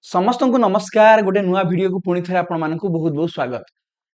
समस्त को नमस्कार गोटे नुआ वीडियो को पुणी थे आपण मानकु बहुत बहुत स्वागत।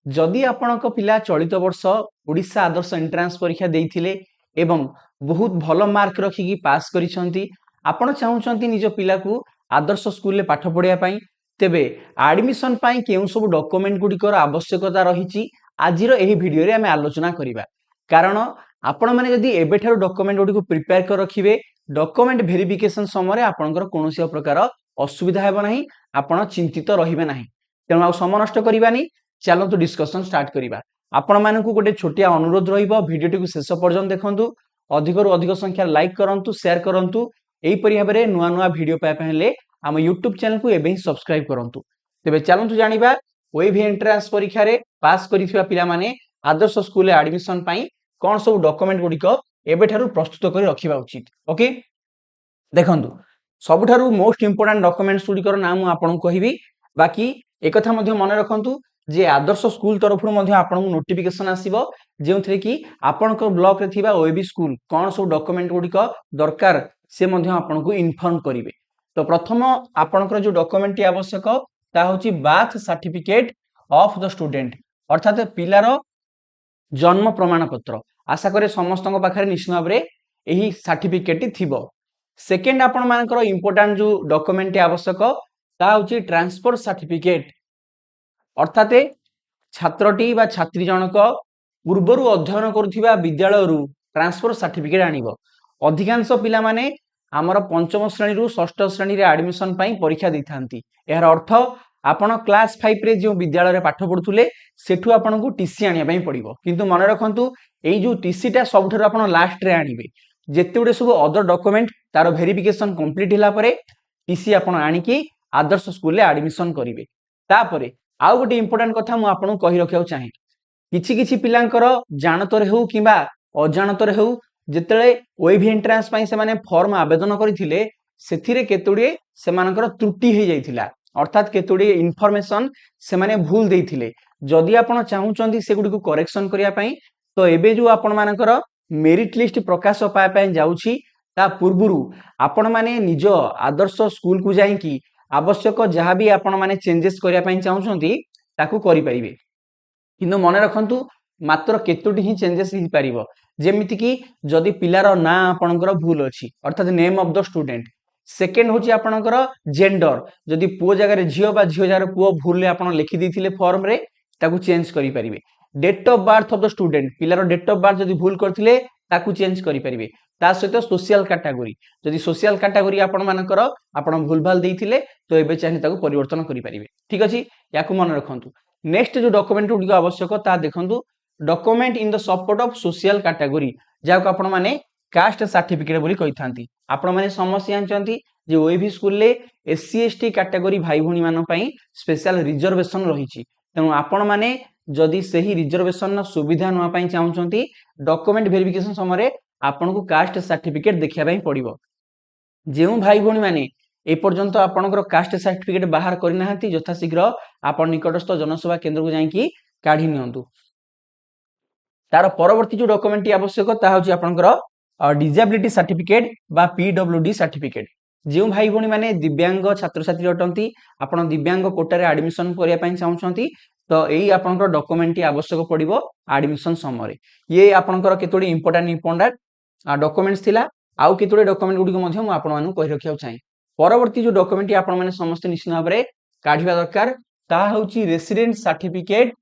जदि आपणक पिला चलित वर्ष ओडिशा आदर्श एंट्रांस परीक्षा देइथिले एवं बहुत भल मार्क रखिकी पास करिसंती आपण चाहुचंती निज पिला को आदर्श स्कूल ले पाठ पढिया पई तेबे एडमिशन पई केउ सब डॉक्यूमेंट गुडिकर आवश्यकता रहिची आजिर एही वीडियो रे हमें आलोचना करिबा। कारण आपण माने जदि एबेठारो डॉक्यूमेंट गुडी को प्रिपेयर कर रखिबे डॉक्यूमेंट वेरिफिकेशन समय आपणकर कोनोसी प्रकार असुविधा हेबो नाही आपण चिंतित रहिबे नाही। तेणु आ समय नष्ट करिबानी चलंतु डिस्कशन स्टार्ट करिबा। आपण मानकु गोटे छोटिया अनुरोध रहिबो वीडियो टी शेष पर्यंत देखंतु अधिक रु अधिक संख्या लाइक करंतु शेयर करंतु एही परि भाबरे नुआ नुआ वीडियो पाए पहले हम YouTube चैनल को एबे ही सब्सक्राइब करंतु। तेबे चलंतु जानिबा ओएवी एंट्रांस परीक्षा रे पास करिथिबा पिला माने आदर्श स्कूल रे एडमिशन पई कोन सब डॉक्यूमेंट गुडिको एबेठारु प्रस्तुत करि रखिबा उचित। ओके देखंतु सबुठारु मोस्ट इंपोर्टेंट डॉक्यूमेंट्स गुडिकर नाम आपन कहिबी। बाकी एक कथा मध्ये मन रखंतु जे आदर्श स्कूल तरफ मध्ये आपन नोटिफिकेशन आसीबो जेउथरे कि आपन को ब्लॉक रे थिबा ओएबी स्कूल कोन सब डॉक्यूमेंट गुडिको दरकार से मध्ये आपन को इन्फॉर्म करिवे। तो प्रथम आपन को जो डॉक्यूमेंट आवश्यक ता होची birth certificate of the student अर्थात पिलार जन्म प्रमाण पत्र। आशा करे समस्त पाखरे निश्चित भाव एही सर्टिफिकेट थिबो। सेकेंड आपण मानकर इंपोर्टेंट जो डॉक्यूमेंट आवश्यक ता होची ट्रांसफर सर्टिफिकेट अर्थात छात्रटी बा छात्री जनक पूर्वरु अध्ययन करुथिबा विद्यालय रु ट्रांसफर सर्टिफिकेट आनिबो। अधिकांश पिला माने हमर पंचम श्रेणी रु षष्ठ श्रेणी रे एडमिशन पई परीक्षा दैथांती। एहर अर्थ आपण क्लास 5 रे जो विद्यालय रे पाठ पढुथुले सेठु आपण को टीसी आनिया पई पड़िबो। किंतु मन रखंतु एई जो टीसी टा सबठर आपण लास्ट रे आनिबे जेते उडे सब अदर डॉक्यूमेंट तार वेरिफिकेशन कंप्लीट हिला परे टीसी आपण आनिकी आदर्श स्कूल ले एडमिशन करिवे। तापरे आउ गोटे इंपोर्टेंट कथा मु आपण कहि रखियो चाहे किछि किछि पिलांकर जानतर हेउ किबा अजानतर हेउ जेतेले ओएवी एंट्रांस पई से माने फॉर्म आवेदन करिथिले सेथिरे केतुडे सेमानकर त्रुटि हे जाइथिला अर्थात केतुडे इन्फॉर्मेशन से माने भूल देइथिले। जदि आपण चाहुचंती से गुडी को करेक्शन करिया पई तो एबे जो आपण मानकर मेरिट लिस्ट प्रकाश पाए पई जाउछि ता पूर्वरु आपण माने निज आदर्श स्कूल को जाई कि आवश्यक जहां भी आपण माने चेंजेस करिया पई चाहुचंती ताकू करि परिबे। किंतु मन रखंतु मात्र केतोटी ही चेंजेस ही परिबो जेमिति कि जदि पिलार ना आपणकर भूल अछि अर्थात name of the student. Second होची आपणकर जेंडर जदि पुओ जगह रे झियो बा झियो जगह रे पुओ भूल ले आपण लिखि दिथिले फॉर्म रे ताकू चेंज करि परिबे। Date of birth of the student पिलार डेट ऑफ बर्थ जदि भूल करथिले ताकू चेंज करि परिबे। ता सहित सोशल कैटेगरी जदि सोशल कैटेगरी आपण मानकर आपण भूल भाल देइथिले तो एबे चाहि ताकू परिवर्तन करि परिबे। ठीक अछि याकू मन रखंतु। नेक्स्ट जो डॉक्यूमेंट गुडी को आवश्यक ता देखंतु document in the support of social category जाको आपण माने कास्ट सर्टिफिकेट बोली कहिथांती। आपण माने समस्या जानचंती जे ओएवी स्कूल ले एससी एसटी कैटेगरी भाई भणी मान पई स्पेशल रिजर्वेशन रहिछि। तेनु आपण माने जदि सही रिजर्वेशन न सुविधा नवा पई चाहुचंती डॉक्यूमेंट वेरिफिकेशन समय आपण को कास्ट सर्टिफिकेट देखिया पई पड़िबो। जेउ भाई भणी माने ए पर्यंत आपनकर कास्ट सर्टिफिकेट बाहर करिनाहांती यथा शीघ्र आपण निकटस्थ जनसेवा केंद्र को जाई कि काढी नियंतु। तार परवर्ती जो डॉक्यूमेंट आवश्यक ता होची आपनकर डिसेबिलिटी सर्टिफिकेट बा पीडब्ल्यूडी सर्टिफिकेट। जेउ भाई भणी माने दिव्यांग छात्र छात्री अटंती आपण दिव्यांग कोटा रे एडमिशन करिया पई चाहुचंती तो एई आपनकर डॉक्यूमेंट आवश्यक पड़िबो एडमिशन समय। ये आपनकर केतोडी इंपोर्टेंट डॉक्यूमेंट्स थिला आउ केतोडी डॉक्यूमेंट गुडी को मध्ये मु आपण मानु कहि रखियो चाहि। परवर्ती जो डॉक्यूमेंट आपण माने समस्त निश्चित भाबरे काढिबा दरकार ता होची रेसिडेंट सर्टिफिकेट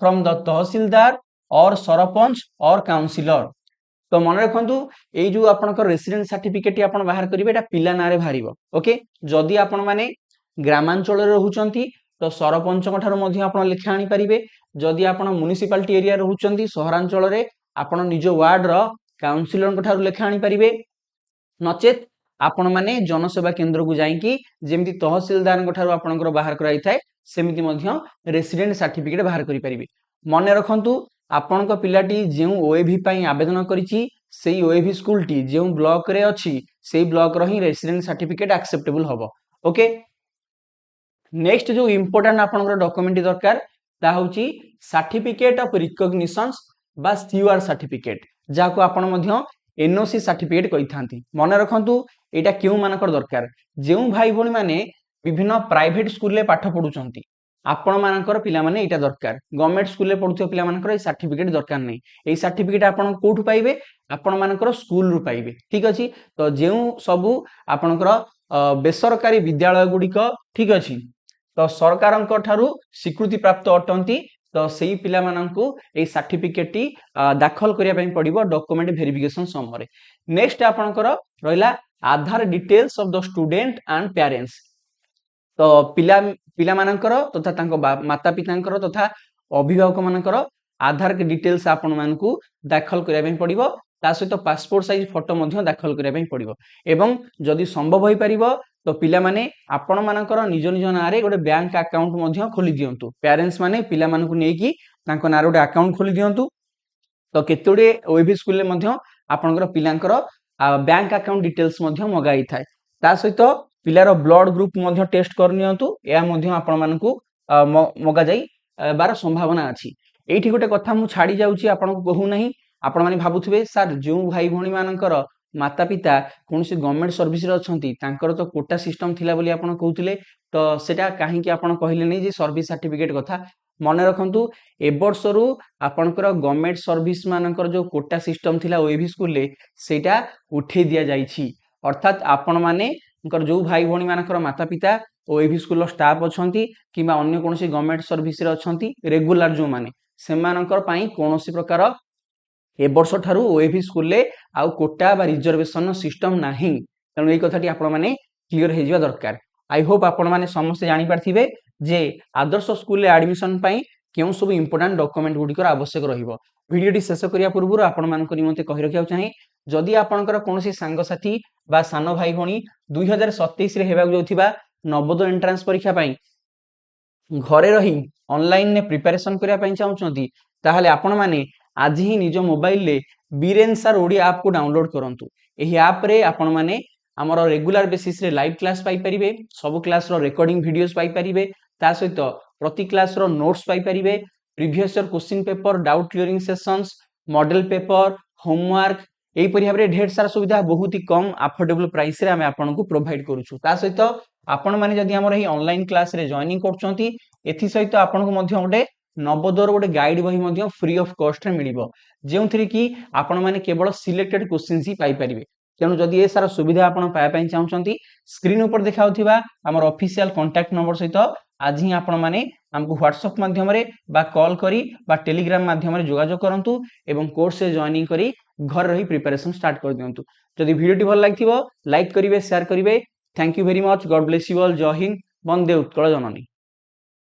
फ्रॉम द तहसीलदार और सरपंच और काउंसिलर। तो मन रखंतु एई जो आपनकर रेसिडेंट सर्टिफिकेट आपण बाहर करिवे एटा पिला नारे भारिबो। ओके जदि आपण माने ग्रामांचल रे रहउचंती तो सरपंच ठारो मध्ये आपण लेखा आनी परिबे। जदि आपण म्युनिसिपालिटी एरिया रहउचंती शहरांचल रे आपण निज वार्ड रो काउंसिलर ठारो लेखा आनी परिबे। नचेत आपण माने जनसेवा केंद्र को जाई कि जेमिति तहसीलदार ठारो आपणकर बाहर कराई थाए सेमिति मध्ये रेसिडेंट सर्टिफिकेट बाहर करि परिबे। मन रखंतु आपनक पिलाटी जेउ ओएवी पई आवेदन करिछि सेई ओएवी स्कूल टी जेउ ब्लॉक रे अछि सेई ब्लॉक रो ही रेसिडेंट सर्टिफिकेट एक्सेप्टेबल हबो। ओके नेक्स्ट जो इंपोर्टेंट आपनकर डॉक्यूमेंट दरकार ता होची सर्टिफिकेट ऑफ रिकॉग्निशंस बा सीआर सर्टिफिकेट जाको आपण मध्ये एनओसी सर्टिफिकेट कहिथांती। मन रखंतु एटा केउ मानकर दरकार जेउ भाई भणी माने विभिन्न प्राइवेट स्कूल रे पाठ पढुचंती आपण मानकर पिला माने एटा दरकार गवर्नमेंट स्कूल रे पढुथियो पिला मानकर ए सर्टिफिकेट दरकार नै ए सर्टिफिकेट आपण कोठु पाइबे आपण मानकर स्कूल रु पाइबे ठीक अछि तो जेउ सबु आपनकर बेसरकारी विद्यालय गुडिक ठीक अछि तो सरकारक ठारू स्वीकृति प्राप्त अटंती तो सेही पिला माननकु ए सर्टिफिकेट टी दाखल करिया पई पडिबो डॉक्यूमेंट वेरिफिकेशन समय नेक्स्ट आपनकर रहिला Aadhaar details of the student and parents तो पिला पिला मानकर तथा तांको माता पितांकर तथा अभिभावक मानकर आधार के डिटेल्स आपण मानकु दाखल करिया पई पडिबो ता सहित पासपोर्ट साइज फोटो मध्य दाखल करिया पई पडिबो एवं जदि संभव होई परिबो तो पिला माने आपण मानकर निज निज नारे गोटे बैंक अकाउंट मध्य खोली दियंतु पेरेंट्स माने पिला मानकु नेकी तांको नारे गोटे अकाउंट खोली दियंतु तो केतोडे ओएबी स्कूल ले मध्य आपनकर पिलांकर बैंक अकाउंट डिटेल्स मध्य मगाई थाए ता सहित पिलार ब्लड ग्रुप मध्य टेस्ट कर नियंतु या मध्य आपण मानकु मगा जाई बार संभावना अछि एठी गोटे कथा मु छाडी जाउची आपनको कहू नाही आपण माने भाबुथिबे सर जो भाई भणी मानकर माता पिता कोनसी गवर्नमेंट सर्विस रे अछंती तांकर तो कोटा सिस्टम थिला बोली आपण कहउतिले तो सेटा काहे कि आपण कहिले नै जे सर्विस सर्टिफिकेट कथा मन रखंतु ए वर्षरु आपनकर गवर्नमेंट सर्विस मानकर जो कोटा सिस्टम थिला ओएबी स्कूल ले सेटा उठे दिया जाईछि अर्थात आपण माने जो भाई भणी मानकर माता पिता ओएबी स्कूल स्टाफ अछंती किबा अन्य कोनसी गवर्नमेंट सर्विस रे अछंती रेगुलर जो माने सेमानकर पई कोनसी प्रकार ए वर्ष ठारू ओएबी स्कूल ले आउ कोटा बा रिजर्वेशन सिस्टम नाही तनो एई कथाटी आपण माने क्लियर हे जिवा दरकार आई होप आपण माने समस्त जानि पारथिबे जे आदर्श स्कूल ले एडमिशन पई केउ सब इंपोर्टेंट डॉक्यूमेंट गुडी आवश्यक रहिबो वीडियोटी शेष करिया पूर्व आपण मानको निमंते कहि रखिया चाहि जदि आपनकर कोनसी सांग साथी बा सानो भाई भणी 2027 रे हेबाक जोथिबा नवोदय एंट्रेंस परीक्षा पई घरे रही ऑनलाइन ने प्रिपरेशन करिया पई चाहुचंती ताहाले आपण माने आज ही निज मोबाइल ले बीरेन सर ओडिया ऐप को डाउनलोड करंतु एही ऐप रे आपण माने हमर रेगुलर बेसिस रे लाइव क्लास पाई परिबे सब क्लास रो रिकॉर्डिंग वीडियोस पाई परिबे ता सहित प्रति क्लास रो नोट्स पाई परिबे previous year question paper doubt clearing sessions model paper homework एही परि भाबरे ढेर सारा सुविधा बहुत ही कम अफोर्डेबल प्राइस रे हमें आपन को प्रोवाइड करूछु ता सहित आपण माने जदि हमर एही ऑनलाइन क्लास रे जॉइनिंग करचंती एथि सहित आपन को मध्य ओटे नवोदयर गोटे गाइड बही मध्य फ्री ऑफ कॉस्ट रे मिलिबो जेउथि कि आपण माने केवल सिलेक्टेड क्वेश्चंस ही पाई परिबे तेणु जदि ए सारा सुविधा आपण पाया पई चाहुचंती स्क्रीन ऊपर देखाउथिबा हमर ऑफिशियल कांटेक्ट नंबर सहित आज ही आपण माने हमको व्हाट्सएप माध्यम रे बा कॉल करी बा टेलीग्राम माध्यम रे जोगाजोग करंतु एवं कोर्स से जॉइनिंग करी घर रही प्रिपरेशन स्टार्ट कर दियंतु जदि वीडियोटी भल लागिथिबो लाइक करिवे शेयर करिवे thank you very much God bless you all जय हिंद वंदे उत्कल जननी।